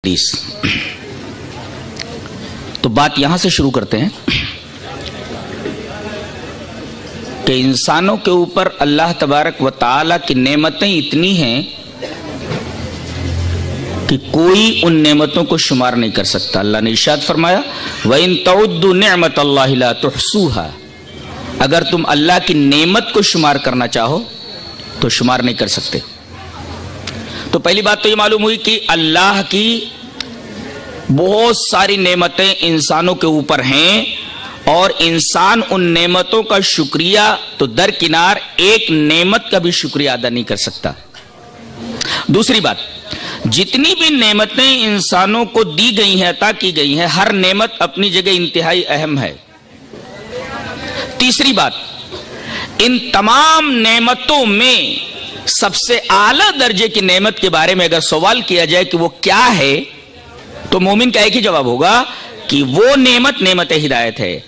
حدیث. تو بات یہاں سے شروع کرتے ہیں کہ انسانوں کے اوپر اللہ تبارک و تعالی کی نعمتیں اتنی ہیں کہ کوئی ان نعمتوں کو شمار نہیں کر سکتا. اللہ نے ارشاد فرمایا وَإِن تَعُدُّوا نِعْمَةَ اللَّهِ لَا تُحْصُوهَا، اگر تم اللہ کی نعمت کو شمار کرنا چاہو تو شمار نہیں کر سکتے. تو پہلی بات تو یہ معلوم ہوئی کہ اللہ کی بہت ساری نعمتیں انسانوں کے اوپر ہیں اور انسان ان نعمتوں کا شکریہ تو درکنار ایک نعمت کا بھی شکریہ ادا نہیں کر سکتا. دوسری بات، جتنی بھی نعمتیں انسانوں کو دی گئی ہیں، عطا کی گئی ہیں، ہر نعمت اپنی جگہ انتہائی اہم ہے. تیسری بات، ان تمام نعمتوں میں سب سے اعلیٰ درجے کی نعمت کے بارے میں اگر سوال کیا جائے کہ وہ کیا ہے تو مومن کا ایک ہی جواب ہوگا کہ وہ نعمت ہدایت ہے.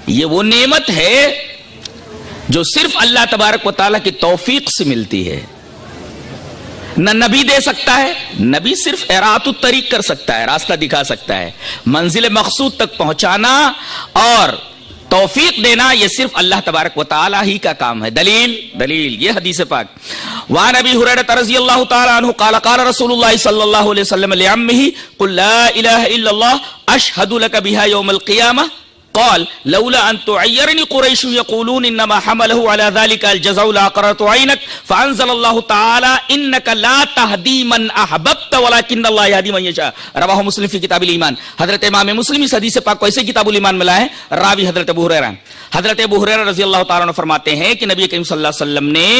یہ وہ نعمت ہے جو صرف اللہ تبارک و تعالیٰ کی توفیق سے ملتی ہے. نہ نبی دے سکتا ہے، نبی صرف اراۃ الطریق کر سکتا ہے، راستہ دکھا سکتا ہے. منزل مقصود تک پہنچانا اور توفیق دینا یہ صرف اللہ تبارک و تعالیٰ ہی کا کام ہے. دلیل یہ حدیث پاک. وعن ابی ہریرہ رضی اللہ تعالی عنہ قال قال رسول اللہ صلی اللہ علیہ وسلم لعمہ قل لا الہ الا اللہ اشہد لک بها یوم القیامہ قال لولا ان تعیرنی قریش یقولون انما حمله على ذلك الجزاء لاقررت عینک فانزل اللہ تعالی انک لا تہدی من احببت ولکن اللہ یہدی من یشاء. رواہ مسلم فی کتاب الایمان. حضرت امام مسلم اس حدیث پاک کو ایسے کتاب الایمان میں لائے ہیں. راوی حضرت ابو ہریرہ. حضرت ابو ہریرہ رضی اللہ تعالی عنہ فرماتے ہیں کہ نبی کریم صلی اللہ علیہ وسلم نے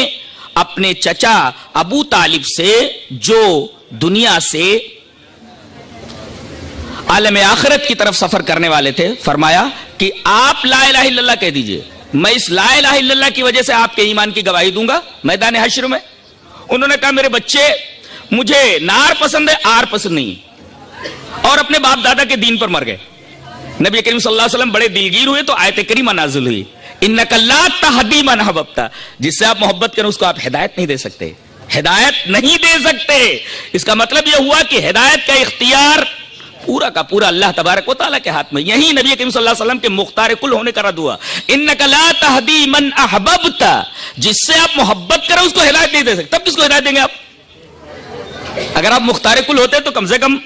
اپنے چچا ابو طالب سے جو دنیا سے عالم آخرت کی طرف سفر کرنے والے تھے فرمایا کہ آپ لا الہ الا اللہ کہہ دیجئے، میں اس لا الہ الا اللہ کی وجہ سے آپ کے ایمان کی گواہی دوں گا میدان حشر میں. انہوں نے کہا میرے بچے مجھے نار پسند ہے، آر پسند نہیں، اور اپنے باپ دادا کے دین پر مر گئے. نبی کریم صلی اللہ علیہ وسلم بڑے دلگیر ہوئے تو آیت کریمہ نازل ہوئی انک لا تہدی من احببت. جس سے آپ محبت کریں اس کو آپ ہدایت نہیں دے سکتے، ہدایت نہیں دے سکتے. اس کا مطلب یہ ہوا کہ ہدایت کا اختیار پورا کا پورا اللہ تبارک و تعالیٰ کے ہاتھ میں. یہی نبی کریم صلی اللہ علیہ وسلم کے مختار کل ہونے کا رد ہوا انک لا تہدی من احببت. جس سے آپ محبت کریں اس کو ہدایت نہیں دے سکتے. تب کس کو ہدایت دیں گے آپ؟ اگر آپ مختار کل ہوتے تو کم سے کم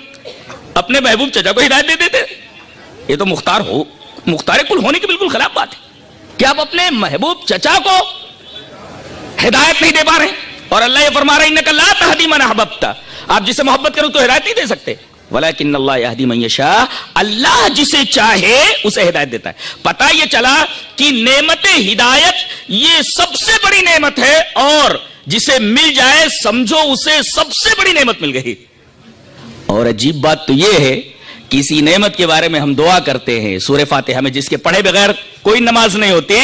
اپنے محبوب چچا کو ہدایت دے دیتے. یہ تو مختار کل ہونے کی بالکل خلاف بات ہے کہ آپ اپنے محبوب چچا کو ہدایت نہیں دے پا رہے. اور اللہ یہ فرما رہا ہے انک لا تہدی من احببت. آپ جسے محبت کریں تو ہدایت نہیں دے سکتے. ولیکن اللہ یہدی من یشاء. اللہ جسے چاہے اسے ہدایت دیتا ہے. پتہ یہ چلا کہ نعمت ہدایت یہ سب سے بڑی نعمت ہے اور جسے مل جائے سمجھو اسے سب سے بڑی نعمت مل گئی. اور عجیب بات تو یہ ہے کہ اسی نعمت کے بارے میں ہم دعا کرتے ہیں سورہ فاتحہ میں جس کے پڑھے بغیر کوئی نماز نہیں ہوتی.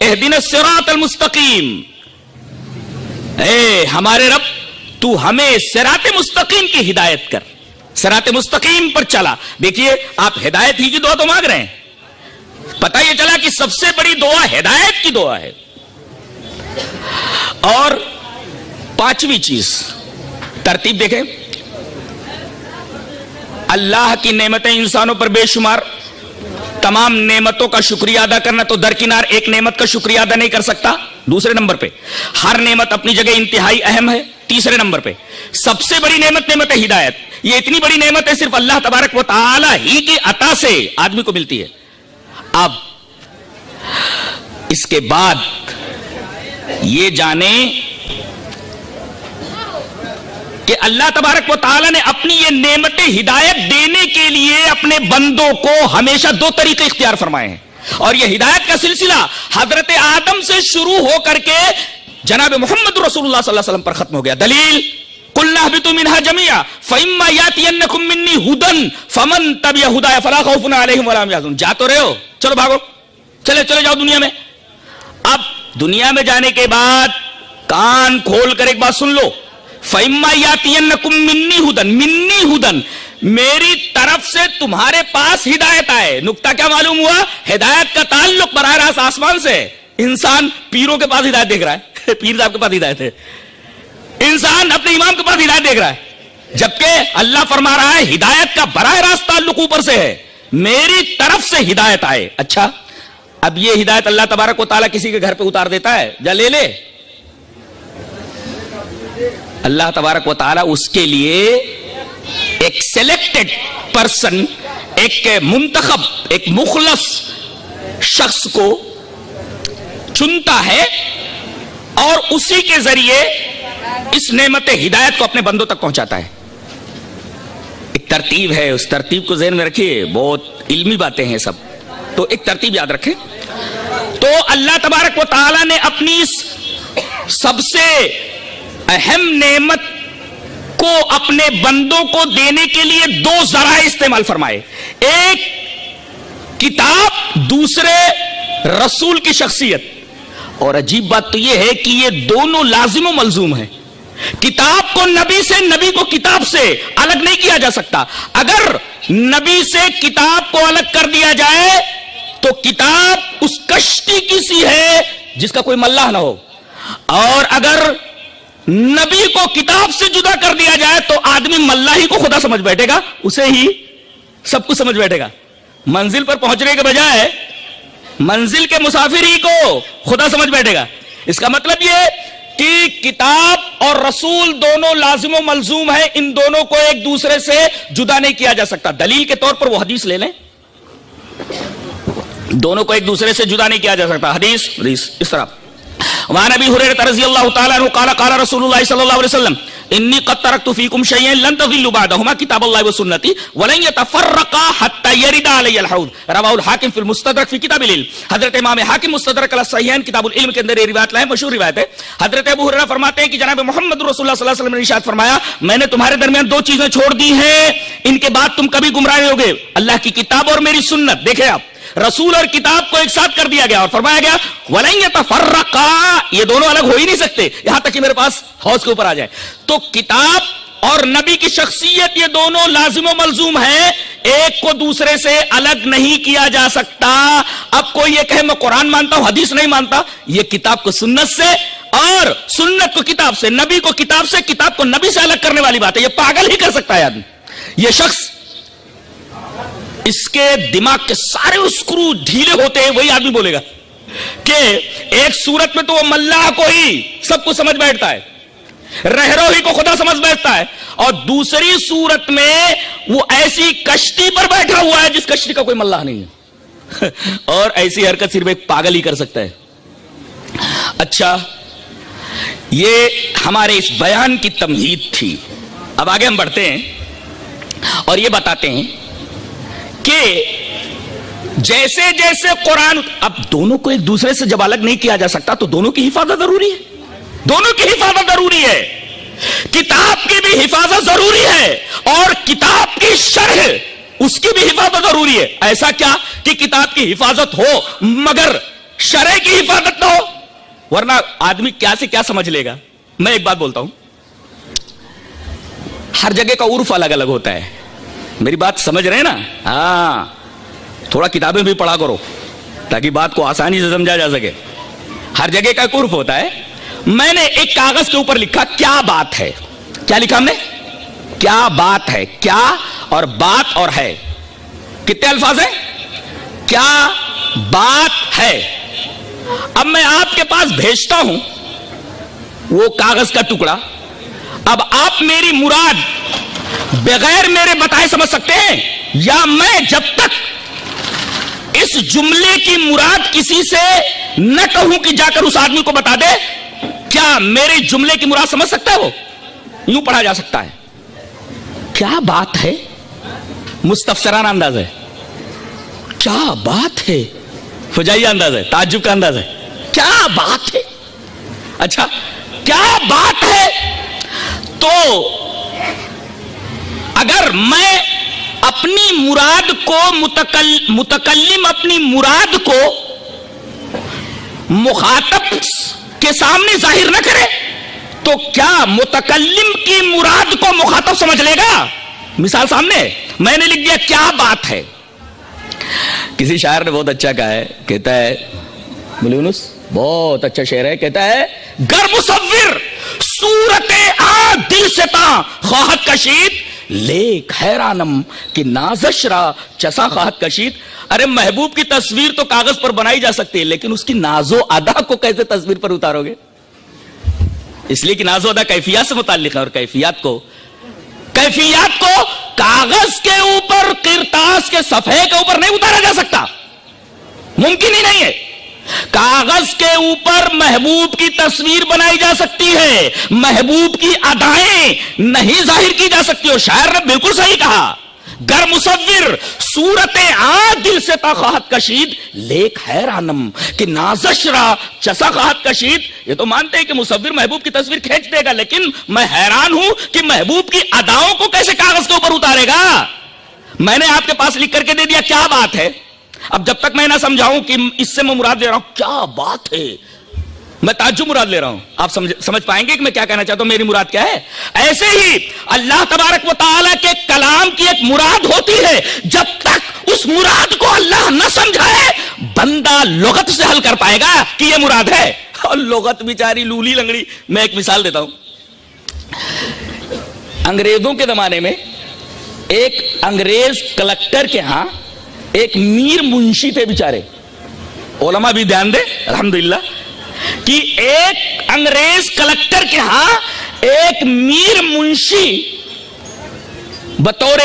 اہدنا الصراط المستقیم. اے ہمارے رب تو ہمیں صراط مستقیم کی ہدایت کر، صراط مستقیم پر چلا. دیکھیے آپ ہدایت ہی کی دعا تو مانگ رہے ہیں. پتہ یہ چلا کہ سب سے بڑی دعا ہدایت کی دعا ہے. اور پانچویں چیز ترتیب دیکھیں، اللہ کی نعمتیں انسانوں پر بے شمار، تمام نعمتوں کا شکریہ ادا کرنا تو درکنار ایک نعمت کا شکریہ ادا نہیں کر سکتا. دوسرے نمبر پہ ہر نعمت اپنی جگہ انتہائی اہم ہے. تیسرے نمبر پہ سب سے بڑی نعمت ہدایت. یہ اتنی بڑی نعمت ہے صرف اللہ تبارک و تعالی ہی کی عطا سے آدمی کو ملتی ہے. اب اس کے بعد یہ جانیں کہ اللہ تبارک و تعالی نے اپنی یہ نعمت ہدایت دینے کے لیے اپنے بندوں کو ہمیشہ دو طریقے اختیار فرمائے ہیں. اور یہ ہدایت کا سلسلہ حضرت آدم سے شروع ہو کر کے جناب محمد رسول اللہ صلی اللہ علیہ وسلم پر ختم ہو گیا. دلیل قُلْنَا اهْبِطُوا مِنْهَا جَمِيعًا فَإِمَّا يَأْتِيَنَّكُم مِّنِّي هُدًى فَمَن تَبِعَ هُدَايَ فَلَا خَوْفٌ عَلَيْهِمْ وَلَا هُمْ يَحْزَنُونَ. جا تو رہے ہو، چلو بھاگو، چلے جاؤ دنیا میں. اب دنیا میں جانے کے بعد کان کھول کر ایک بات سن لو. فَإِمَّا يَأْتِيَنَّكُم مِّنِّي هُدًى، میری طرف سے تمہارے پاس ہدایت آئے. نکتہ کیا معلوم ہوا؟ ہدایت کا تعلق براہ راست آسمان سے. انسان پیروں کے پاس ہدایت دیکھ رہا ہے، پیر صاحب کے پاس ہدایت ہے. انسان اپنے امام کے پاس ہدایت دیکھ رہا ہے. جبکہ اللہ فرما رہا ہے ہدایت کا براہ راست تعلق اوپر سے ہے، میری طرف سے ہدایت آئے. اچھا اب یہ ہدایت اللہ تبارک و تعالیٰ کسی کے گھر پہ اتار دیتا ہے؟ جا لے لے. اللہ تبارک و تعالیٰ اس کے لیے ایک سلیکٹڈ پرسن، ایک منتخب، ایک مخلص شخص کو چنتا ہے اور اسی کے ذریعے اس نعمت ہدایت کو اپنے بندوں تک پہنچاتا ہے. ایک ترتیب ہے، اس ترتیب کو ذہن میں رکھیے، بہت علمی باتیں ہیں سب، تو ایک ترتیب یاد رکھیں. تو اللہ تبارک و تعالیٰ نے اپنی سب سے اہم نعمت کو اپنے بندوں کو دینے کے لیے دو ذرائع استعمال فرمائے، ایک کتاب، دوسرے رسول کی شخصیت. اور عجیب بات تو یہ ہے کہ یہ دونوں لازم و ملزوم ہیں. کتاب کو نبی سے، نبی کو کتاب سے الگ نہیں کیا جا سکتا. اگر نبی سے کتاب کو الگ کر دیا جائے تو کتاب اس کشتی کی سی ہے جس کا کوئی ملاح نہ ہو، اور اگر نبی کو کتاب سے جدا کر دیا جائے تو آدمی ملاحی کو خدا سمجھ بیٹھے گا، اسے ہی سب کچھ سمجھ بیٹھے گا. منزل پر پہنچنے کے بجائے منزل کے مسافر ہی کو خدا سمجھ بیٹھے گا. اس کا مطلب یہ کہ کتاب اور رسول دونوں لازم و ملزوم ہیں، ان دونوں کو ایک دوسرے سے جدا نہیں کیا جا سکتا. دلیل کے طور پر وہ حدیث لے لیں، دونوں کو ایک دوسرے سے جدا نہیں کیا جا سکتا. حدیث اس طرح وعن ابی ہریرہ رضی اللہ تعالی عنہ قال قال رسول اللہ صلی اللہ علیہ وسلم انی قد ترکت فیکم شیئین لن تضلوا بعدہما کتاب اللہ و سنتی ولن یتفرقا حتی یرد علی الحوض. رواہ الحاکم فی المستدرک فی کتاب العلم. حضرت امام حاکم مستدرک علی الصحیحین کتاب العلم کے اندر یہ روایت لائیں، مشہور روایت ہے. حضرت ابو ہریرہ فرماتے ہیں کہ جناب محمد رسول اللہ صلی اللہ علیہ وسلم نے ارشاد فرمایا میں نے تمہارے درمیان دو چیزیں چھوڑ دی ہیں، ان کے بعد تم کبھی گمراہ نہیں ہوگے، اللہ کی کتاب اور میری سنت. دیکھیں آپ، رسول اور کتاب کو ایک ساتھ کر دیا گیا اور فرمایا گیا وَلَن يَتَفَرَّقَا، یہ دونوں الگ ہو ہی نہیں سکتے یہاں تک کہ میرے پاس حوض کے اوپر آ جائے. تو کتاب اور نبی کی شخصیت یہ دونوں لازم و ملزوم ہیں، ایک کو دوسرے سے الگ نہیں کیا جا سکتا. اب کوئی یہ کہے میں قرآن مانتا ہوں حدیث نہیں مانتا، یہ کتاب کو سنت سے اور سنت کو کتاب سے، نبی کو کتاب سے، کتاب کو نبی سے الگ کرنے والی بات ہے. یہ پاگل ہی کر سکتا ہے آدمی. یہ شخص اس کے دماغ کے سارے اسکرو ڈھیلے ہوتے ہیں وہی آدمی بولے گا کہ ایک صورت میں تو وہ ملاح کو ہی سب کو سمجھ بیٹھتا ہے، رہرو ہی کو خدا سمجھ بیٹھتا ہے، اور دوسری صورت میں وہ ایسی کشتی پر بیٹھا ہوا ہے جس کشتی کا کوئی ملاح نہیں ہے. اور ایسی حرکت صرف ایک پاگل ہی کر سکتا ہے. اچھا یہ ہمارے اس بیان کی تمہید تھی. اب آگے ہم بڑھتے ہیں اور یہ بتاتے ہیں کہ جیسے جیسے قرآن، اب دونوں کو ایک دوسرے سے جب الگ نہیں کیا جا سکتا تو دونوں کی حفاظت ضروری ہے، دونوں کی حفاظت ضروری ہے. کتاب کی بھی حفاظت ضروری ہے اور کتاب کی شرح اس کی بھی حفاظت ضروری ہے. ایسا کیا کہ کتاب کی حفاظت ہو مگر شرح کی حفاظت نہ ہو، ورنہ آدمی کیا سے کیا سمجھ لے گا. میں ایک بات بولتا ہوں، ہر جگہ کا عرف الگ الگ ہوتا ہے. میری بات سمجھ رہے ہیں نا؟ ہاں، تھوڑا کتابیں بھی پڑھا کرو تاکہ بات کو آسانی سے سمجھا جا سکے. ہر جگہ کا ایک عرف ہوتا ہے. میں نے ایک کاغذ کے اوپر لکھا کیا بات ہے. کیا لکھا ہم نے؟ کیا بات ہے. کیا اور بات اور ہے کتنے الفاظ ہیں؟ کیا بات ہے. اب میں آپ کے پاس بھیجتا ہوں وہ کاغذ کا ٹکڑا. اب آپ میری مراد بغیر میرے بتائے سمجھ سکتے ہیں، یا میں جب تک اس جملے کی مراد کسی سے نہ کہوں کہ جا کر اس آدمی کو بتا دے، کیا میرے جملے کی مراد سمجھ سکتا ہے؟ وہ یوں پڑھا جا سکتا ہے کیا بات ہے، مستفسرانہ انداز ہے. کیا بات ہے فجائیہ انداز ہے، تعجب کا انداز ہے. کیا بات ہے. اچھا کیا بات ہے. تو اگر میں اپنی مراد کو متکلم اپنی مراد کو مخاطب کے سامنے ظاہر نہ کرے تو کیا متکلم کی مراد کو مخاطب سمجھ لے گا؟ مثال سامنے میں نے لکھ دیا کیا بات ہے. کسی شاعر نے بہت اچھا کہا ہے، کہتا ہے بولے یونس بہت اچھا شعر ہے، کہتا ہے گر مصور صورت آ دل سے تا خواہت کشید لیک حیرانم کہ نازش را چسا خواہت کشید. ارے محبوب کی تصویر تو کاغذ پر بنائی جا سکتی ہے، لیکن اس کی ناز و ادا کو کیسے تصویر پر اتارو گے؟ اس لیے کہ ناز و ادا کیفیات سے متعلق ہے، اور کیفیات کو کاغذ کے اوپر، کرتاس کے صفحے کے اوپر نہیں اتارا جا سکتا، ممکن ہی نہیں ہے. کاغذ کے اوپر محبوب کی تصویر بنائی جا سکتی ہے، محبوب کی ادائیں نہیں ظاہر کی جا سکتی. اور شاعر نے بالکل صحیح کہا، گر مصور صورت آ دل سے تا خواہت کشید لیک حیرانم کہ نازش را چسا خواہت کشید. یہ تو مانتے ہیں کہ مصور محبوب کی تصویر کھینچ دے گا، لیکن میں حیران ہوں کہ محبوب کی اداؤں کو کیسے کاغذ کے اوپر اتارے گا. میں نے آپ کے پاس لکھ کر کے دے دیا، کیا بات ہے. اب جب تک میں نہ سمجھاؤں کہ اس سے میں مراد لے رہا ہوں کیا بات ہے، میں تعجب مراد لے رہا ہوں. آپ سمجھ پائیں گے کہ میں کیا کہنا چاہتا ہوں، میری مراد کیا ہے. ایسے ہی اللہ تبارک و تعالیٰ کے کلام کی ایک مراد ہوتی ہے، جب تک اس مراد کو اللہ نہ سمجھائے بندہ لغت سے حل کر پائے گا کہ یہ مراد ہے. اور لغت بیچاری لولی لنگڑی. میں ایک مثال دیتا ہوں. انگریزوں کے زمانے میں ایک انگریز کلکٹر کے ہاں ایک میر منشی تھے بیچارے. علماء بھی دھیان دے الحمدللہ کہ ایک انگریز کلکٹر کے ہاں ایک میر منشی بطور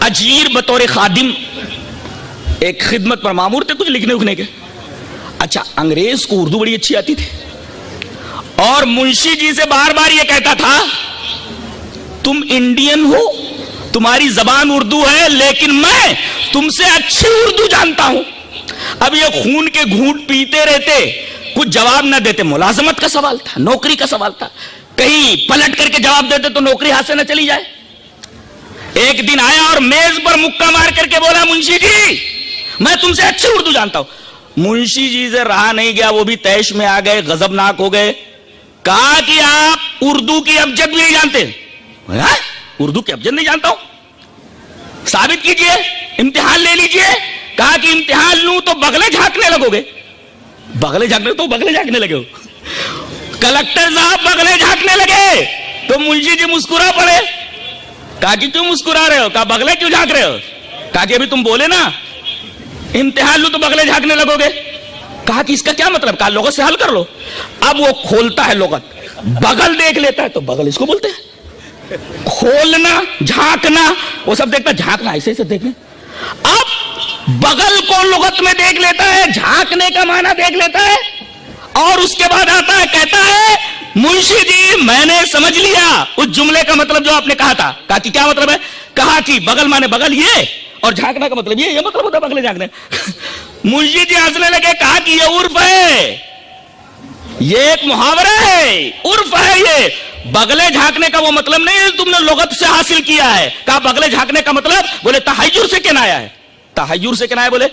اجیر، بطور خادم، ایک خدمت پر مامور تھے کچھ لکھنے اکھنے کے. اچھا، انگریز کو اردو بڑی اچھی آتی تھی، اور منشی جی سے بار بار یہ کہتا تھا تم انڈین ہو، تمہاری زبان اردو ہے، لیکن میں تم سے اچھی اردو جانتا ہوں. اب یہ خون کے گھونٹ پیتے رہتے، کچھ جواب نہ دیتے. ملازمت کا سوال تھا، نوکری کا سوال تھا، کہیں پلٹ کر کے جواب دیتے تو نوکری ہاتھ سے نہ چلی جائے. ایک دن آیا اور میز پر مکہ مار کر کے بولا منشی جی میں تم سے اچھی اردو جانتا ہوں. منشی جی سے رہا نہیں گیا، وہ بھی تیش میں آ گئے، غضبناک ہو گئے. کہا کہ آپ اردو کی ابجد بھی نہیں جانتے. اردو کی ابجد نہیں جانتا ہوں، ثابت کیجئے، امتحان لے لیجئے. کہا کہ امتحان لوں تو بغلے جھانکنے لگو گے. بغلے جھانکنے لگے ہو. کلکٹر صاحب بغلے جھانکنے لگے تو منشی جی مسکرا پڑے. کہا کہ کیوں مسکرا رہے ہو؟ کہا بغلے کیوں جھانک رہے ہو؟ کہا کہ ابھی تم بولے نا امتحان لوں تو بغلے جھانکنے لگو گے. کہا کہ اس کا کیا مطلب؟ کہا لغت سے حل کر لو. اب وہ کھولتا ہے لغت، بغل دیکھ لیتا ہے تو بغل اس کو بولتے ہیں. کھولنا، جھانکنا، وہ سب دیکھتا ہے. جھانکنا ایسے ایسے دیکھیں. اب بغل کو لغت میں دیکھ لیتا ہے، جھانکنے کا معنی دیکھ لیتا ہے، اور اس کے بعد آتا ہے کہتا ہے منشی جی میں نے سمجھ لیا اس جملے کا مطلب جو آپ نے کہا تھا. کہا کہ کیا مطلب ہے؟ کہا کہ بغل مانے بغل یہ، اور جھانکنا کا مطلب یہ مطلب ہوتا ہے بغلے جھانکنے. منشی جی ہنسنے لگے. کہا کہ یہ عرف ہے، یہ ایک محاورہ ہے، عرف ہے. یہ بغلے جھانکنے کا وہ مطلب نہیں ہے تم نے لغت سے حاصل کیا ہے. کہا بغلے جھانکنے کا مطلب؟ بولے تحیر سے کنایا ہے. تحیر سے کنایا بولے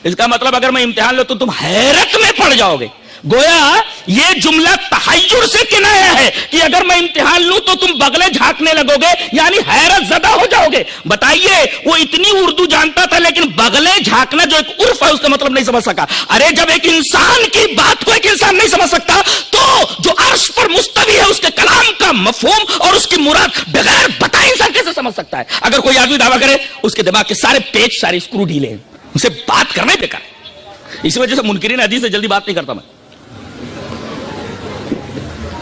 اس کا مطلب اگر میں امتحان لوں تو تم حیرت میں پڑ جاؤ گے. گویا یہ جملہ تحیر سے کنایا ہے کہ اگر میں امتحان لوں تو تم بغلے جھانکنے لگو گے، یعنی حیرت زدہ ہو جاؤ گے. بتائیے وہ اتنی اردو جانتا تھا لیکن بغلے جھانکنا جو ایک عرف ہے اس کا مطلب نہیں سمجھ سکا. ارے جب ایک انسان کی بات کو ایک انسان نہیں سمجھ سکتا تو جو عرش پر مستوی ہے اس کے کلام کا مفہوم اور اس کی مراد بغیر بتائے انسان کیسے سمجھ سکتا ہے؟ اگر کوئی آدمی دعویٰ کرے اس کے دماغ کے سارے پیچ، سارے اسکرو ڈھیلے ہیں، اسے بات کرنا ہی بیکار ہے. اس وجہ سے منکرین حدیث سے جلدی بات نہیں کرتا. میں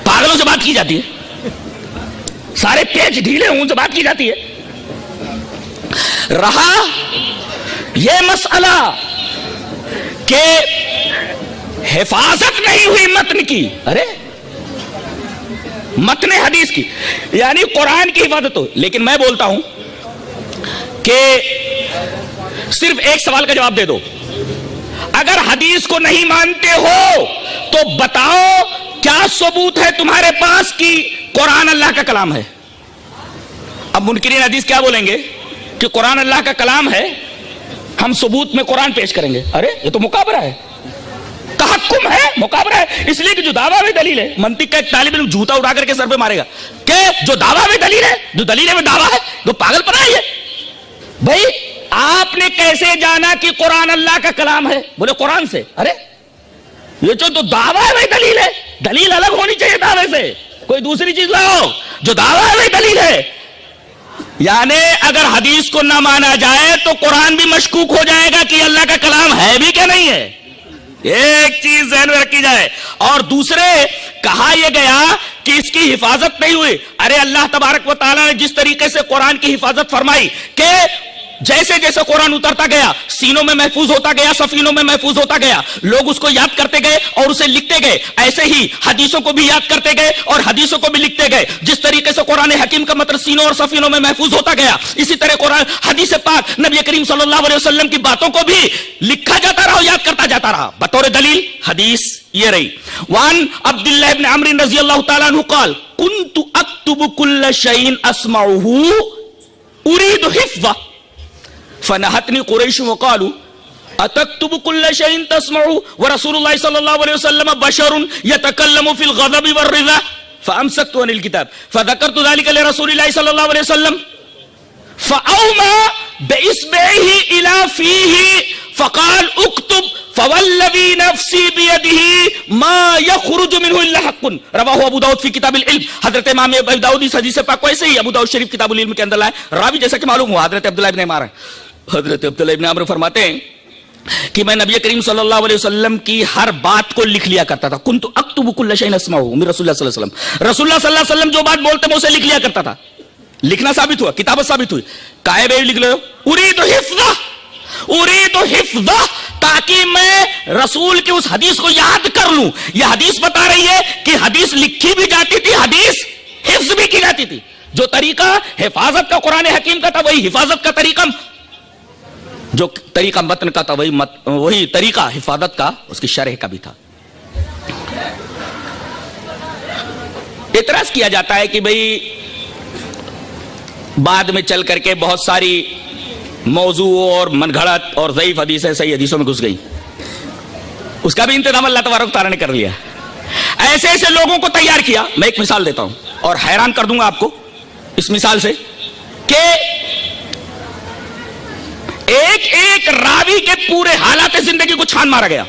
پاگلوں سے بات کی جاتی ہے، سارے پیچ ڈھیلے ہوں ان سے بات کی جاتی ہے. رہا یہ مسئلہ کہ حفاظت نہیں ہوئی متن کی، ارے متن حدیث کی، یعنی قرآن کی حفاظت ہو. لیکن میں بولتا ہوں کہ صرف ایک سوال کا جواب دے دو. اگر حدیث کو نہیں مانتے ہو تو بتاؤ کیا ثبوت ہے تمہارے پاس کہ قرآن اللہ کا کلام ہے؟ اب منکرین حدیث کیا بولیں گے کہ قرآن اللہ کا کلام ہے، ہم ثبوت میں قرآن پیش کریں گے. ارے یہ تو مقابلہ ہے، تحکم ہے، مقابلہ ہے. اس لیے کہ جو دعویٰ میں دلیل ہے، منطق کا ایک طالب علم جوتا اٹھا کر کے سر پہ مارے گا کہ جو دعویٰ میں دلیل ہے، جو دلیل میں دعویٰ ہے، تو پاگل پنا ہے یہ. بھائی آپ نے کیسے جانا کہ قرآن اللہ کا کلام ہے؟ بولے قرآن سے. ارے یہ جو تو دعویٰ میں دلیل ہے، دلیل الگ ہونی چاہیے دعوے سے. کوئی دوسری چیز لاؤ جو دعویٰ ہے وہی دلیل ہے. یعنی اگر حدیث کو نہ مانا جائے تو قرآن بھی مشکوک ہو جائے گا کہ اللہ کا کلام ہے بھی کہ نہیں ہے. ایک چیز ذہن میں رکھی جائے. اور دوسرے کہا یہ گیا کہ اس کی حفاظت نہیں ہوئی. ارے اللہ تبارک و تعالیٰ نے جس طریقے سے قرآن کی حفاظت فرمائی کہ جیسے جیسے قرآن اترتا گیا سینوں میں محفوظ ہوتا گیا, سفینوں میں محفوظ ہوتا گیا, لوگ اس کو یاد کرتے گئے اور اسے لکھتے گئے, ایسے ہی حدیثوں کو بھی یاد کرتے گئے اور حدیثوں کو بھی لکھتے گئے. جس طریقے سے قرآن حکیم کا مطلب سینوں اور سفینوں میں محفوظ ہوتا گیا, اسی طرح قرآن حدیث پاک نبی کریم صلی اللہ علیہ وسلم کی باتوں کو بھی لکھا جاتا رہا, یاد کرتا جاتا رہا. بطور دلیل حدیث یہ رہی. وان عبداللہ ابن عمرو رضی اللہ تعالیٰ عنہ قال كنت اكتب كل شيء اسمعه اريد حفظه فنهتني قريش وقالوا اتكتب كل شيء تسمعه ورسول الله صلى الله عليه وسلم بشر يتكلم في الغضب والرضا فامسكت عن الكتاب فذكرت ذلك لرسول الله صلى الله عليه وسلم فاومى باصبعه الى فيه فقال اكتب فوالذي نفسي بيده ما يخرج منه الا حق رواه ابو داؤد في کتاب العلم. حضرت امام ابو داؤد اس حدیث پاک کو ایسے ہی ابو داؤد شریف کتاب العلم کے اندر لائے. راوی جیسا کہ معلوم ہوا حضرت عبداللہ ابن عمر ہے. حضرت عبداللہ ابن عمر فرماتے ہیں کہ میں نبی کریم صلی اللہ علیہ وسلم کی ہر بات کو لکھ لیا کرتا تھا. کنت اکتب کل شیء اسمعه من رسول اللہ صلی اللہ علیہ وسلم. رسول اللہ صلی اللہ علیہ وسلم جو بات بولتے میں اسے لکھ لیا کرتا تھا. لکھنا ثابت ہوا, کتابت ثابت ہوئی. کائے بے لکھ لو اريد حفظه, اريد حفظه, تاکہ میں رسول کی اس حدیث کو یاد کر لوں. یہ حدیث بتا رہی ہے کہ حدیث لکھی بھی جاتی تھی, حدیث حفظ بھی کی جاتی تھی. جو طریقہ حفاظت کا قرآن حکیم کا تھا وہی حفاظت کا طریقہ, جو طریقہ متن کا تھا وہی طریقہ حفاظت کا اس کی شرح کا بھی تھا. اعتراض کیا جاتا ہے کہ بھئی بعد میں چل کر کے بہت ساری موضوع اور من گھڑت اور ضعیف حدیثیں صحیح حدیثوں میں گھس گئی. اس کا بھی انتظام اللہ تبارک و تعالیٰ نے کر لیا. ایسے ایسے لوگوں کو تیار کیا. میں ایک مثال دیتا ہوں اور حیران کر دوں گا آپ کو اس مثال سے کہ ایک ایک راوی کے پورے حالات زندگی کو چھان مارا گیا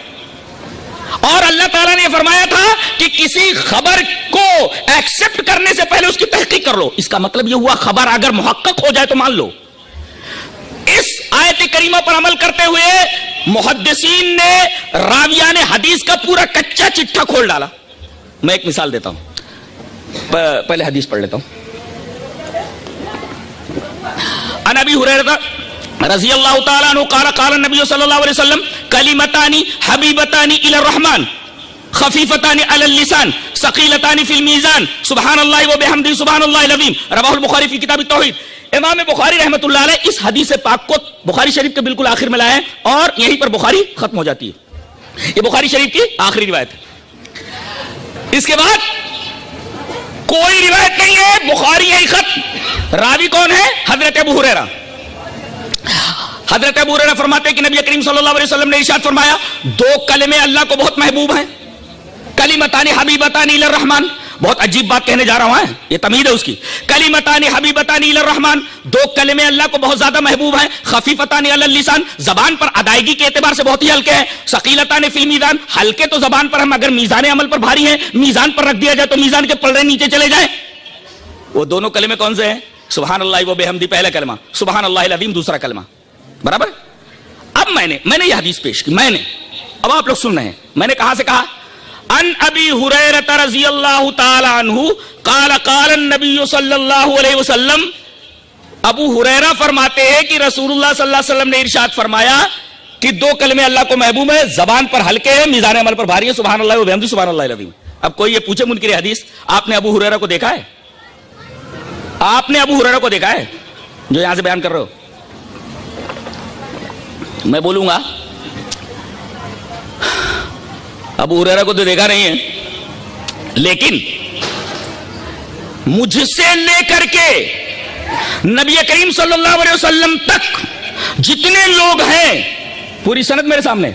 اور اللہ تعالیٰ نے فرمایا تھا کہ کسی خبر کو ایکسپٹ کرنے سے پہلے اس کی تحقیق کر لو. اس کا مطلب یہ ہوا خبر اگر محقق ہو جائے تو مان لو. اس آیت کریمہ پر عمل کرتے ہوئے محدثین نے راویان حدیث کا پورا کچا چٹھا کھول ڈالا. میں ایک مثال دیتا ہوں, پہلے حدیث پڑھ لیتا ہوں. عن ابی ہریرہ رضی اللہ تعالیٰ عنہ قال قال النبی صلی اللہ علیہ وسلم کلمتان حبیبتان الی الرحمن خفیفتان علی اللسان ثقیلتان فی المیزان سبحان اللہ و بحمدہ سبحان اللہ العظیم رواہ البخاری فی کتاب التوحید. امام بخاری رحمۃ اللہ علیہ اس حدیث پاک کو بخاری شریف کے بالکل آخر میں لائے ہیں اور یہیں پر بخاری ختم ہو جاتی ہے. یہ بخاری شریف کی آخری روایت ہے. اس کے بعد کوئی روایت نہیں ہے, بخاری یہی ختم. راوی کون ہے؟ حضرت ابو ہریرہ. حضرت ابو ہریرہ فرماتے ہیں کہ نبی کریم صلی اللہ علیہ وسلم نے ارشاد فرمایا دو کلمے اللہ کو بہت محبوب ہیں. کلمتان حبیبتان الی الرحمن. بہت عجیب بات کہنے جا رہا ہوں, یہ تمہید ہے اس کی. کلمتان حبیبتان الی الرحمن, دو کلمے اللہ کو بہت زیادہ محبوب ہیں. خفیفتان علی اللسان, زبان پر ادائیگی کے اعتبار سے بہت ہی ہلکے ہیں. ثقیلتان فی المیزان, ہلکے تو زبان پر ہم اگر میزان عمل پر بھاری ہیں, میزان پر رکھ دیا جائے تو میزان کے پلڑے نیچے چلے جائیں. وہ دونوں کلمے کون سے ہیں؟ سبحان اللہ و بحمدہ پہلا کلمہ, سبحان اللہ العظیم دوسرا کلمہ. برابر. اب میں نے یہ حدیث پیش کی. اب آپ لوگ سن رہے ہیں. میں نے کہاں سے کہا؟ ان ابی ہریرہ رضی اللہ تعالی عنہ قال قال النبی صلی اللہ علیہ وسلم. ابو ہریرہ فرماتے ہیں کہ رسول اللہ صلی اللہ علیہ وسلم نے ارشاد فرمایا کہ دو کلمے اللہ کو محبوب ہیں, زبان پر ہلکے ہیں, میزان عمل پر بھاری ہے. سبحان اللہ و بحمدہ سبحان اللہ العظیم. اب کوئی یہ پوچھے منکر حدیث, آپ نے ابو ہریرہ کو دیکھا ہے؟ آپ نے ابو ہریرہ کو دیکھا ہے جو یہاں سے بیان کر رہے ہو؟ میں بولوں گا ابو ہریرہ کو تو دیکھا نہیں ہے, لیکن مجھ سے لے کر کے نبی کریم صلی اللہ علیہ وسلم تک جتنے لوگ ہیں پوری سند میرے سامنے,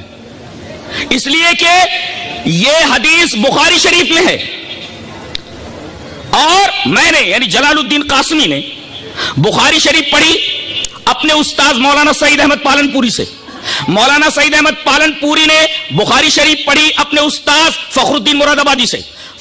اس لیے کہ یہ حدیث بخاری شریف میں ہے اور میں نے یعنی جلال الدین قاسمی نے بخاری شریف پڑھی اپنے استاد مولانا سعید احمد پالنپوری سے. مولانا سعید احمد پالنپوری نے بخاری شریف پڑھی اپنے استاد فخر الدین مراد آبادی سے.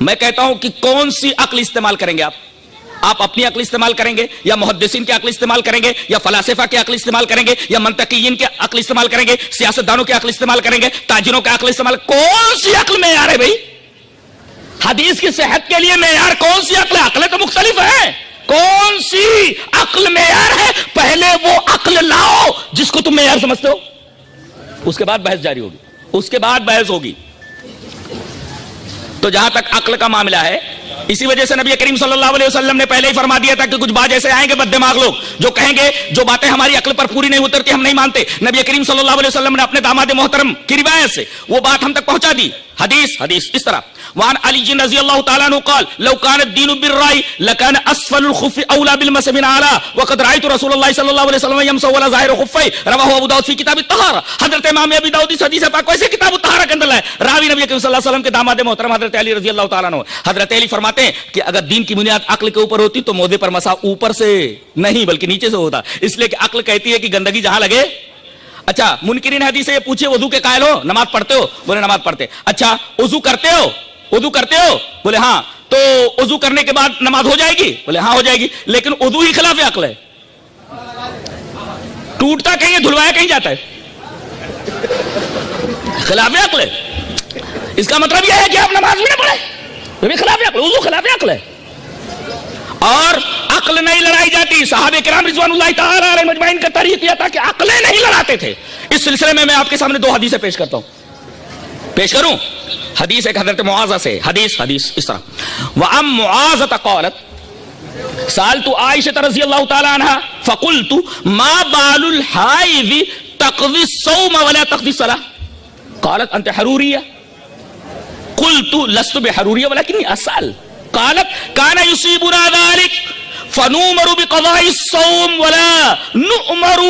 میں کہتا ہوں کہ کون سی عقل استعمال کریں گے آپ اپنی عقل استعمال کریں گے یا محدثین کی عقل استعمال کریں گے یا فلاسفہ کی عقل استعمال کریں گے یا منطقیین کی عقل استعمال کریں گے, سیاستدانوں کی عقل استعمال کریں گے, تاجروں کی عقل استعمال, کون سی عقل معیار ہے بھائی؟ حدیث کی صحت کے لیے معیار کون سی عقل ہے؟ عقلیں تو مختلف ہیں, کون سی عقل معیار ہے؟ پہلے وہ عقل لاؤ جس کو تم معیار سمجھتے ہو, اس کے بعد بحث جاری ہوگی, اس کے بعد بحث ہوگی. تو جہاں تک عقل کا معاملہ ہے, اسی وجہ سے نبی کریم صلی اللہ علیہ وسلم نے پہلے ہی فرما دیا تھا کہ کچھ بات ایسے آئیں گے بد دماغ لوگ جو کہیں گے جو باتیں ہماری عقل پر پوری نہیں اترتی ہم نہیں مانتے. نبی کریم صلی اللہ علیہ وسلم نے اپنے داماد محترم کی روایت سے وہ بات ہم تک پہنچا دی. حدیث اس طرح, وعن علی رضی اللہ تعالیٰ عنہ قال لو كان الدين بالرأي لكان اسفل الخف اولى بالمس من اعلى وقد رايت رسول الله صلی اللہ علیہ وسلم يمسح على ظاهر خفيه رواه ابو داؤد في کتاب الطهارة. حضرت امام ابی داؤد اس حدیث پاک کو ایسے کتاب الطهارة کے اندر ہے, راوی نبی کریم صلی اللہ علیہ وسلم کے داماد محترم حضرت علی رضی اللہ تعالیٰ عنہ. حضرت علی فرماتے ہیں کہ اگر دین کی بنیاد عقل کے اوپر ہوتی تو موضع پر مسا اوپر سے نہیں بلکہ نیچے سے ہوتا, اس لیے کہ عقل کہتی ہے کہ گندگی جہاں لگے. اچھا, منکرین حدیث سے یہ پوچھے وضو کے قائل ہو, نماز پڑھتے ہو؟ بولے نماز پڑھتے. اچھا, وضو کرتے ہو؟ وضو کرتے ہو؟ بولے ہاں. تو وضو کرنے کے بعد نماز ہو جائے گی؟ بولے ہاں ہو جائے گی. لیکن وضو ہی خلاف عقل ہے, ٹوٹتا کہیں ہے, دھلوایا کہیں جاتا ہے, خلاف عقل ہے. اس کا مطلب یہ ہے کہ آپ نماز بھی نہ پڑھیں, وہ بھی خلاف عقل, وضو خلاف عقل ہے. اور عقل نہیں لڑائی جاتی. صحابہ کرام رضوان اللہ تعالی علیہم اجمعین کا طریقہ یہ تھا کہ عقلیں نہیں لڑاتے تھے. اس سلسلے میں آپ کے سامنے دو حدیثیں پیش کرتا ہوں, پیش کروں. حدیث ایک حضرت معاذہ سے, حدیث اس طرح, وعن معاذہ قالت سألت عائشة رضی اللہ تعالی عنہ فقلت ما بال الحائض تقضی الصوم ولا تقضی الصلاة قالت انت حروریہ قلت لست بحروریہ ولكنی اسأل قالت كان يصيبنا ذلك فنؤمر بقضاء الصوم ولا نؤمر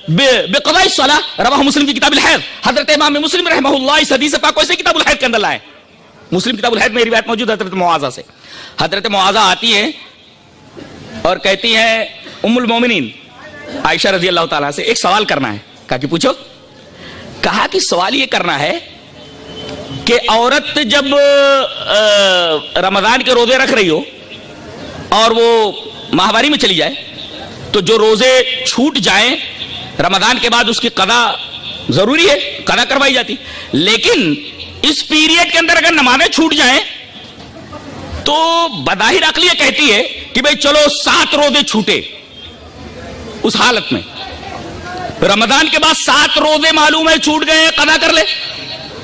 بقضاء الصلاة. رواه مسلم کی کتاب الحیض. حضرت امام مسلم رحمہ اللہ اس حدیث پاک کو ایسے کتاب الحیض کے اندر لائے. مسلم کتاب الحیض میں روایت موجود ہے حضرت معاذہ سے. حضرت معاذہ آتی ہیں اور کہتی ہیں ام المومنین عائشہ رضی اللہ تعالیٰ سے ایک سوال کرنا ہے. کہا کہ پوچھو. کہا کہ سوال یہ کرنا ہے کہ عورت جب رمضان کے روزے رکھ رہی ہو اور وہ ماہواری میں چلی جائے تو جو روزے چھوٹ جائیں رمضان کے بعد اس کی قضا ضروری ہے, قضا کروائی جاتی. لیکن اس پیریڈ کے اندر اگر نمازیں چھوٹ جائیں تو بظاہر عقل یہ کہتی ہے کہ بھئی چلو 7 روزے چھوٹے, اس حالت میں رمضان کے بعد 7 روزے معلوم ہے چھوٹ گئے, قضا کر لے.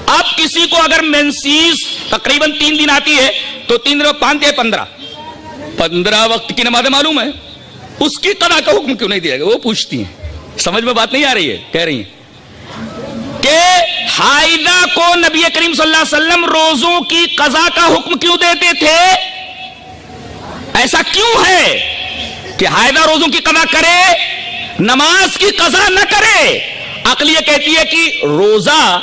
اب کسی کو اگر مینسیز تقریباً 3 دن آتی ہے تو 3 دن 5 دے 15 وقت کی نمازیں معلوم ہے, اس کی قضا کا حکم کیوں نہیں دیا گیا؟ وہ پوچھتی ہیں. سمجھ میں بات نہیں آ رہی ہے؟ کہہ رہی ہیں کہ حائضہ کو نبی کریم صلی اللہ علیہ وسلم روزوں کی قضا کا حکم کیوں دیتے تھے؟ ایسا کیوں ہے کہ حائضہ روزوں کی قضا کرے, نماز کی قضا نہ کرے؟ عقل یہ کہتی ہے کہ روزہ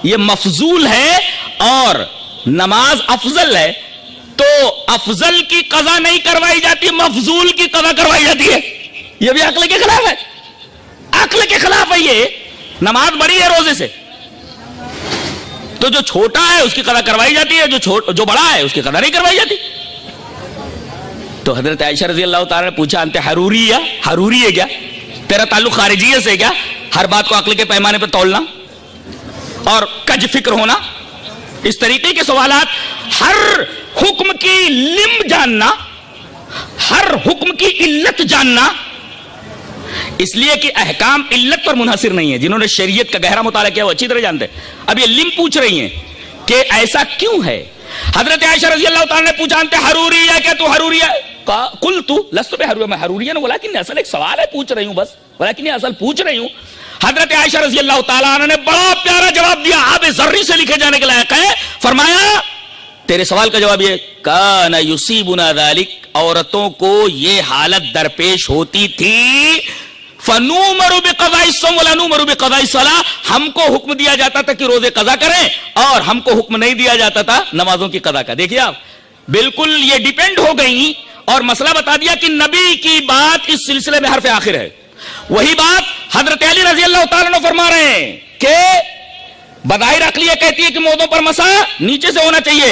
یہ مفضول ہے اور نماز افضل ہے, تو افضل کی قضا نہیں کروائی جاتی, مفضول کی قضا کروائی جاتی ہے. یہ بھی عقل کے خلاف ہے, عقل کے خلاف ہے. یہ نماز بڑی ہے روزے سے, تو جو چھوٹا ہے اس کی قضا کروائی جاتی ہے, جو بڑا ہے اس کی قضا نہیں کروائی جاتی. تو حضرت عائشہ رضی اللہ تعالی نے پوچھا انت حروریہ, حروری ہے کیا؟ تیرا تعلق خارجیت سے کیا؟ ہر بات کو عقل کے پیمانے پر تولنا اور کج فکر ہونا, اس طریقے کے سوالات. ہر حکم کی لم جاننا, ہر حکم کی علت جاننا, اس لیے کہ احکام علت پر منحصر نہیں ہے. جنہوں نے شریعت کا گہرا مطالعہ کیا وہ اچھی طرح جانتے ہیں. اب یہ لم پوچھ رہی ہیں کہ ایسا کیوں ہے. حضرت عائشہ رضی اللہ تعالیٰ نے پوچھا انت حروری ہے کیا؟ تو حروری ہے؟ قلت لست بحروریہ, میں حروری ہے نا, بولا اصل ایک سوال ہے پوچھ رہی ہوں بس, بولا اصل پوچھ رہی ہوں. حضرت عائشہ رضی اللہ تعالیٰ عنہ نے بڑا پیارا جواب دیا, آب ذری سے لکھے جانے کے لائق ہے. فرمایا تیرے سوال کا جواب یہ, کان یصیبنا ذلک, عورتوں کو یہ حالت درپیش ہوتی تھی, فنؤمر بقضاء الصوم ولا نؤمر بقضاء الصلاة, ہم کو حکم دیا جاتا تھا کہ روزے قضا کریں اور ہم کو حکم نہیں دیا جاتا تھا نمازوں کی قضا کا. دیکھیے آپ بالکل یہ ڈیپینڈ ہو گئی اور مسئلہ بتا دیا کہ نبی کی بات اس سلسلے میں حرف آخر ہے. وہی بات حضرت علی رضی اللہ تعالیٰ عنہ فرما رہے ہیں کہ بظاہر عقل یہ کہتی ہے کہ موضوع پر مسا نیچے سے ہونا چاہیے,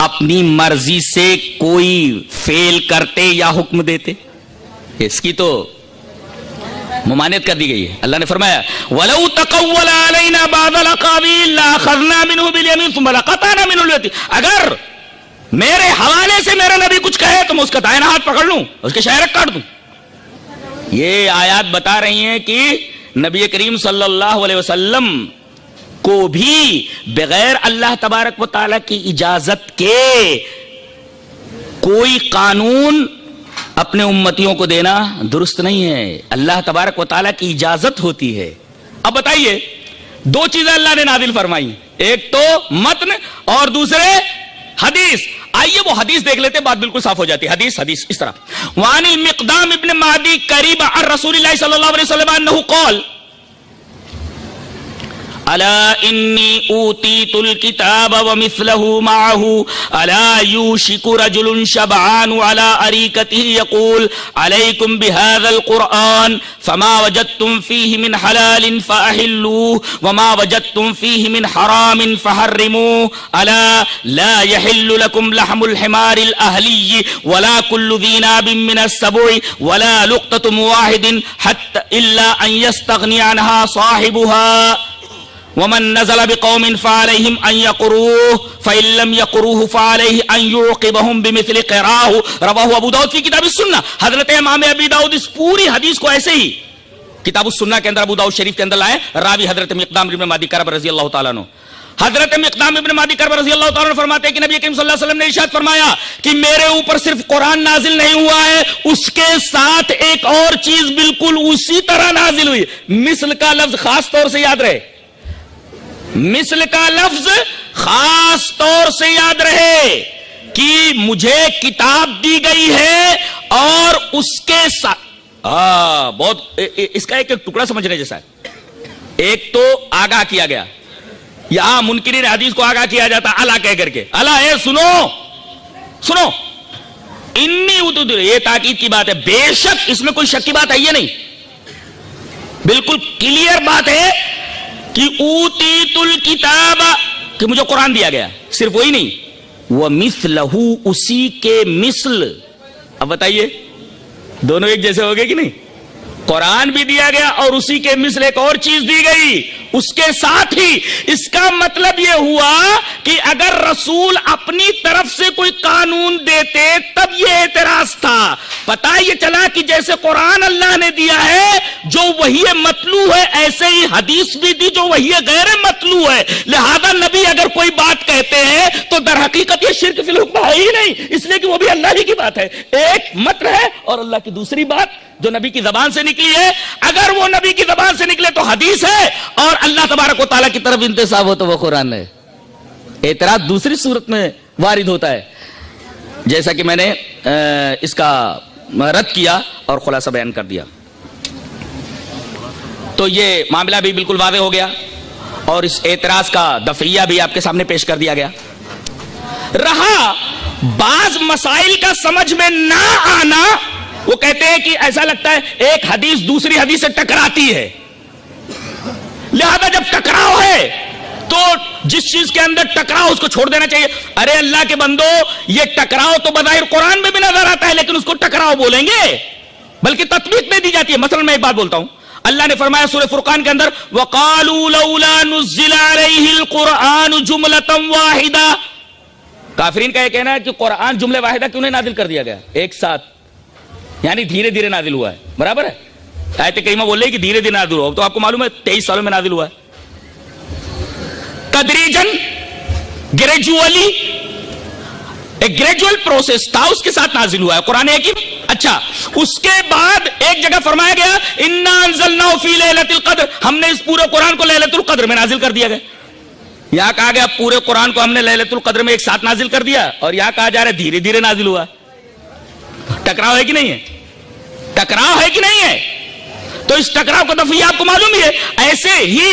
اپنی مرضی سے کوئی فعل کرتے یا حکم دیتے؟ اس کی تو ممانعت کر دی گئی ہے. اللہ نے فرمایا وَلَوْ تَقَوَّلَ عَلَيْنَا بَعْضَ الْأَقَاوِيلِ لَأَخَذْنَا مِنْهُ بِالْيَمِينِ ثُمَّ لَقَطَعْنَا مِنْهُ الْوَتِينَ. اگر میرے حوالے سے میرا نبی کچھ کہے تو میں اس کا دائنا ہاتھ پکڑ لوں، اس کے شہرک کاٹ دوں. یہ آیات بتا رہی ہیں کہ نبی کریم صلی اللہ علیہ وسلم کو بھی بغیر اللہ تبارک و تعالیٰ کی اجازت کے کوئی قانون اپنے امتیوں کو دینا درست نہیں ہے. اللہ تبارک و تعالیٰ کی اجازت ہوتی ہے. اب بتائیے دو چیزیں اللہ نے نازل فرمائی، ایک تو متن اور دوسرے حدیث. آئیے وہ حدیث دیکھ لیتے، بات بالکل صاف ہو جاتی ہے. حدیث اس طرح وعن المقدام ابن معدی قریب عن رسول اللہ صلی اللہ علیہ وسلم انه قال الا انی اوتیت الكتاب ومثله معه الا یوشک رجل شبعان على اريكته يقول عليكم بهذا القرآن فما وجدتم فيه من حلال فأحلوه وما وجدتم فيه من حرام فحرموه الا لا يحل لكم لحم الحمار الأهلي ولا كل ذي ناب من السبع ولا لقطة واحد حتى إلا أن يستغني عنها صاحبها ومن نزل بقوم فعليهم ان يقروه فان لم يقروه فعليه ان يعوقبهم بمثل قراه. رواه ابو داؤد فی کتاب السنہ. حضرت امام ابی داؤد اس پوری حدیث کو ایسے ہی کتاب السنہ کے اندر ابو داؤد شریف کے اندر لائے. راوی حضرت مقدام ابن معدی کرب رضی اللہ تعالیٰ عنہ. حضرت مقدام ابن معدی کرب رضی اللہ تعالیٰ عنہ فرماتے ہیں کہ نبی کریم صلی اللہ علیہ وسلم نے ارشاد فرمایا کہ میرے اوپر صرف قرآن نازل نہیں ہوا ہے، اس کے ساتھ ایک اور چیز بالکل اسی طرح نازل ہوئی. مثل کا لفظ خاص طور سے یاد رہے، مثل کا لفظ خاص طور سے یاد رہے کہ مجھے کتاب دی گئی ہے اور اس کے ساتھ بہت اس کا ایک ٹکڑا سمجھنے جیسا ہے. ایک تو آگاہ کیا گیا، یہاں منکرین حدیث کو آگاہ کیا جاتا الا کہہ کر کے، الا اے سنو سنو انی، یہ تاکید کی بات ہے. بے شک اس میں کوئی شک کی بات ہے یہ نہیں، بالکل کلیئر بات ہے کہ اوتیت الکتاب، کہ مجھے قرآن دیا گیا. صرف وہی نہیں، وَمِثْلَهُ، اسی کے مثل. اب بتائیے دونوں ایک جیسے ہو گئے کہ نہیں؟ قرآن بھی دیا گیا اور اسی کے مثل ایک اور چیز دی گئی اس کے ساتھ ہی. اس کا مطلب یہ ہوا کہ اگر رسول اپنی طرف سے کوئی قانون دیتے تب یہ اعتراض تھا. پتہ یہ چلا کہ جیسے قرآن اللہ نے دیا ہے جو وحی مطلوع ہے، ایسے ہی حدیث بھی دی جو وحی غیر مطلوع ہے. لہذا نبی اگر کوئی بات کہتے ہیں تو در حقیقت یہ شرک فی الحکم ہے ہی نہیں، اس لیے کہ وہ بھی اللہ ہی کی بات ہے. ایک متن ہے اور اللہ کی دوسری بات جو نبی کی زبان سے نکلی ہے. اگر وہ نبی کی زبان سے نکلے تو حدیث ہے، اور اللہ تبارک و تعالیٰ کی طرف انتساب ہو تو وہ قرآن ہے. اعتراض دوسری صورت میں وارد ہوتا ہے، جیسا کہ میں نے اس کا رد کیا اور خلاصہ بیان کر دیا. تو یہ معاملہ بھی بالکل واضح ہو گیا اور اس اعتراض کا دفعیہ بھی آپ کے سامنے پیش کر دیا گیا. رہا بعض مسائل کا سمجھ میں نہ آنا، وہ کہتے ہیں کہ ایسا لگتا ہے ایک حدیث دوسری حدیث سے ٹکراتی ہے، لہذا جب ٹکراؤ ہے تو جس چیز کے اندر ٹکراؤ اس کو چھوڑ دینا چاہیے. ارے اللہ کے بندو، یہ ٹکراؤ تو بظاہر قرآن میں بھی نظر آتا ہے لیکن اس کو ٹکراؤ بولیں گے، بلکہ تطبیق میں دی جاتی ہے. مثلا میں ایک بات بولتا ہوں، اللہ نے فرمایا سورہ فرقان کے اندر وَقَالُوا لَوْلَا نُزِّلَ عَلَيْهِ الْقُرْآنُ جُمْلَةً وَاحِدَةً. کافرین کا یہ کہنا ہے کہ قرآن جملے واحدہ کیوں نہیں نازل کر دیا گیا ایک ساتھ، یعنی دھیرے دھیرے نازل ہوا ہے. برابر ہے، آیت کریمہ بول رہی ہے کہ دھیرے دھیرے نازل ہوا، تو آپ کو معلوم ہے 23 سالوں میں نازل ہوا ہے. تدریجن، گریجولی، ایک گریجول پروسیس تھا، اس کے ساتھ نازل ہوا ہے قرآن حکیم. اچھا، اس کے بعد ایک جگہ فرمایا گیا اِنَّا أَنزَلْنَاهُ فِي لَيْلَةِ الْقَدْرِ، ہم نے اس پورے قرآن کو لیلۃ القدر میں نازل کر دیا گیا. یہاں کہا گیا پورے قرآن کو ہم نے لیلۃ القدر میں ایک ساتھ نازل کر دیا، اور یہاں کہا جا رہا ہے دھیرے دھیرے نازل ہوا. ٹکراؤ ہے کہ نہیں ہے؟ ٹکراؤ ہے کہ نہیں ہے؟ تو اس ٹکراؤ کا دفعہ آپ کو معلوم ہی ہے. ایسے ہی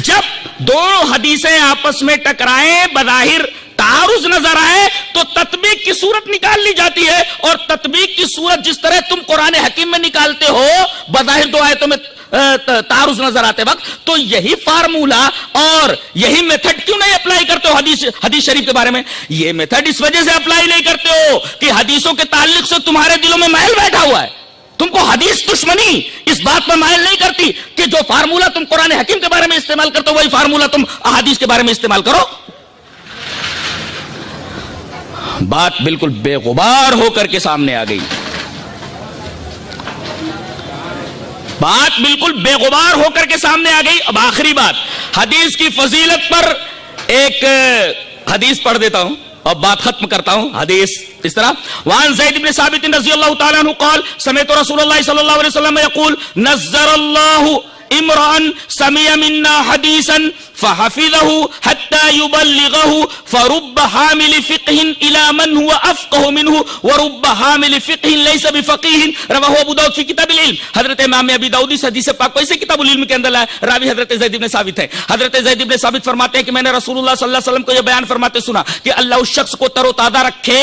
جب دونوں حدیثیں آپس میں ٹکرائیں، بظاہر تعارض نظر آئے تو تطبیق کی صورت نکال لی جاتی ہے، اور تطبیق کی صورت جس طرح تم قرآن حکیم میں نکالتے ہو، بظاہر دو آیتوں میں تعارض نظر آتے وقت، تو یہی فارمولا اور یہی میتھڈ کیوں نہیں اپلائی کرتے ہو حدیث شریف کے بارے میں؟ یہ میتھڈ اس وجہ سے اپلائی نہیں کرتے ہو کہ حدیثوں کے تعلق سے تمہارے دلوں میں محل بیٹھا ہوا ہے. تم کو حدیث دشمنی اس بات پر مائل نہیں کرتی کہ جو فارمولا تم قرآن حکیم کے بارے میں استعمال کرتے ہو وہی فارمولا تم احادیث کے بارے میں استعمال کرو. بات بالکل بے غبار ہو کر کے سامنے آ گئی. بات بالکل بے غبار ہو کر کے سامنے آ گئی. اب آخری بات، حدیث کی فضیلت پر ایک حدیث پڑھ دیتا ہوں اور بات ختم کرتا ہوں. حدیث اس طرح، وعن زید بن ثابت رضی اللہ تعالی عنہ قال سمعت رسول اللہ صلی اللہ علیہ وسلم یقول نظر اللہ امرأ سمع منا حدیثا فحفظه حتى يبلغه فرب حامل فقه الى من هو افقه منه ورب حامل فقه ليس بفقيه رواه ابو داؤد في كتاب العلم. حضرت امام ابی داؤد اس حدیث پاک کو اسے کتاب العلم کے اندر لایا. راوی حضرت زید بن ثابت ہے. حضرت زید بن ثابت فرماتے ہیں کہ میں نے رسول اللہ صلی اللہ علیہ وسلم کو یہ بیان فرماتے سنا کہ اللہ اس شخص کو تر و تازہ رکھے،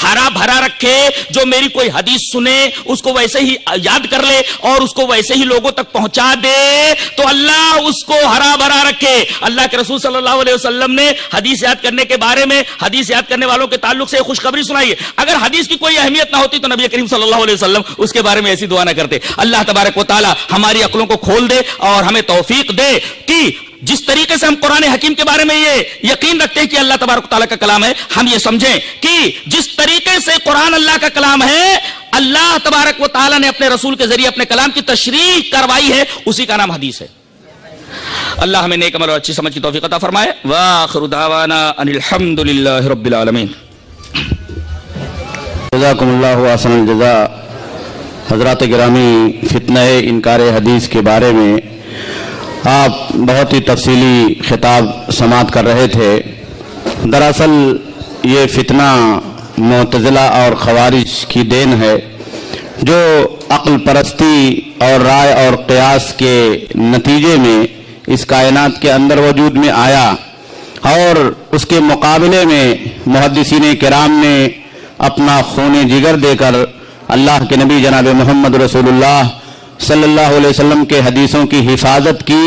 ہرا بھرا رکھے، جو میری کوئی حدیث سنے اس کو ویسے ہی یاد کر لے اور اس کو ویسے ہی لوگوں تک پہنچا دے تو اللہ اس کو ہرا بھرا رکھے. اللہ کے رسول صلی اللہ علیہ وسلم نے حدیث یاد کرنے کے بارے میں حدیث یاد کرنے والوں کے تعلق سے خوشخبری سنائی ہے. اگر حدیث کی کوئی اہمیت نہ ہوتی تو نبی کریم صلی اللہ علیہ وسلم اس کے بارے میں ایسی دعا نہ کرتے. اللہ تبارک و تعالی ہماری عقلوں کو کھول دے اور ہمیں توفیق دے کہ جس طریقے سے ہم قرآن حکیم کے بارے میں یہ یقین رکھتے ہیں کہ اللہ تبارک و تعالی کا کلام ہے، ہم یہ سمجھیں کہ جس طریقے سے قرآن اللہ کا کلام ہے، اللہ تبارک و تعالی نے اپنے رسول کے ذریعے اپنے کلام کی تشریح کروائی ہے، اسی کا نام حدیث ہے. اللہ ہمیں نیک عمل اور اچھی سمجھ کی توفیق عطا فرمائے. وآخر دعوانا ان الحمد للہ رب العالمین. جزاکم اللہ احسن الجزاء. حضرات گرامی، فتنہ انکار حدیث کے بارے میں آپ بہت ہی تفصیلی خطاب سماعت کر رہے تھے. دراصل یہ فتنہ معتزلہ اور خوارج کی دین ہے، جو عقل پرستی اور رائے اور قیاس کے نتیجے میں اس کائنات کے اندر وجود میں آیا، اور اس کے مقابلے میں محدثین کرام نے اپنا خون جگر دے کر اللہ کے نبی جناب محمد رسول اللہ صلی اللہ علیہ وسلم کے حدیثوں کی حفاظت کی.